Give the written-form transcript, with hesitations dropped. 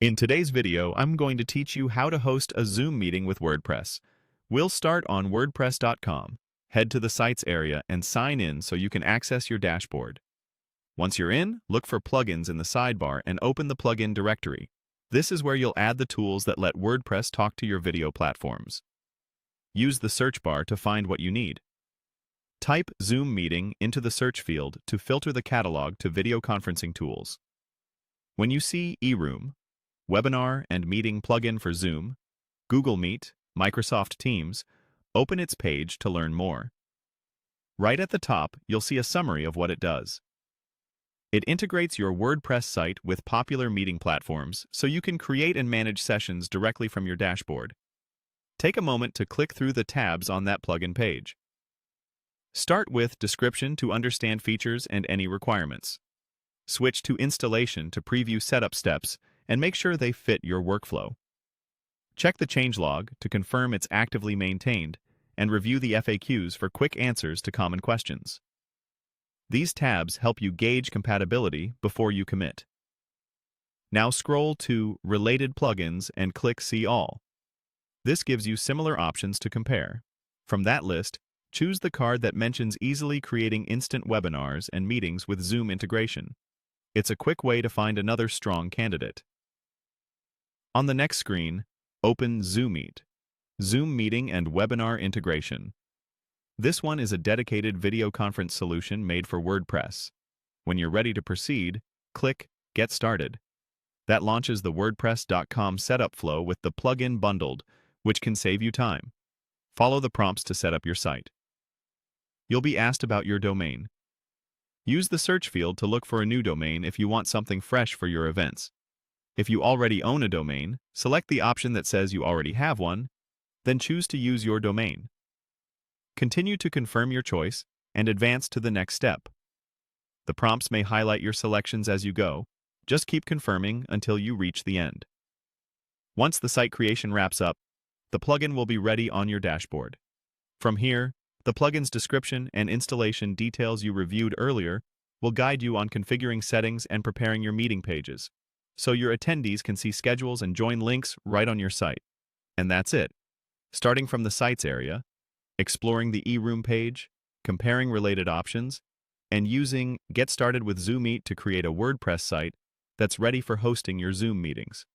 In today's video, I'm going to teach you how to host a Zoom meeting with WordPress. We'll start on WordPress.com. Head to the Sites area and sign in so you can access your dashboard. Once you're in, look for plugins in the sidebar and open the plugin directory. This is where you'll add the tools that let WordPress talk to your video platforms. Use the search bar to find what you need. Type Zoom Meeting into the search field to filter the catalog to video conferencing tools. When you see eRoom, Webinar and Meeting plugin for Zoom, Google Meet, Microsoft Teams, open its page to learn more. Right at the top, you'll see a summary of what it does. It integrates your WordPress site with popular meeting platforms so you can create and manage sessions directly from your dashboard. Take a moment to click through the tabs on that plugin page. Start with Description to understand features and any requirements. Switch to Installation to preview setup steps and make sure they fit your workflow. Check the changelog to confirm it's actively maintained and review the FAQs for quick answers to common questions. These tabs help you gauge compatibility before you commit. Now scroll to Related Plugins and click See All. This gives you similar options to compare. From that list, choose the card that mentions easily creating instant webinars and meetings with Zoom integration. It's a quick way to find another strong candidate. On the next screen, open ZooMeet, Zoom Meeting and Webinar Integration. This one is a dedicated video conference solution made for WordPress. When you're ready to proceed, click Get Started. That launches the WordPress.com setup flow with the plugin bundled, which can save you time. Follow the prompts to set up your site. You'll be asked about your domain. Use the search field to look for a new domain if you want something fresh for your events. If you already own a domain, select the option that says you already have one, then choose to use your domain. Continue to confirm your choice and advance to the next step. The prompts may highlight your selections as you go. Just keep confirming until you reach the end. Once the site creation wraps up, the plugin will be ready on your dashboard. From here, the plugin's description and installation details you reviewed earlier will guide you on configuring settings and preparing your meeting pages, so your attendees can see schedules and join links right on your site. And that's it. Starting from the Sites area, exploring the eRoom page, comparing related options, and using Get Started with ZooMeet to create a WordPress site that's ready for hosting your Zoom meetings.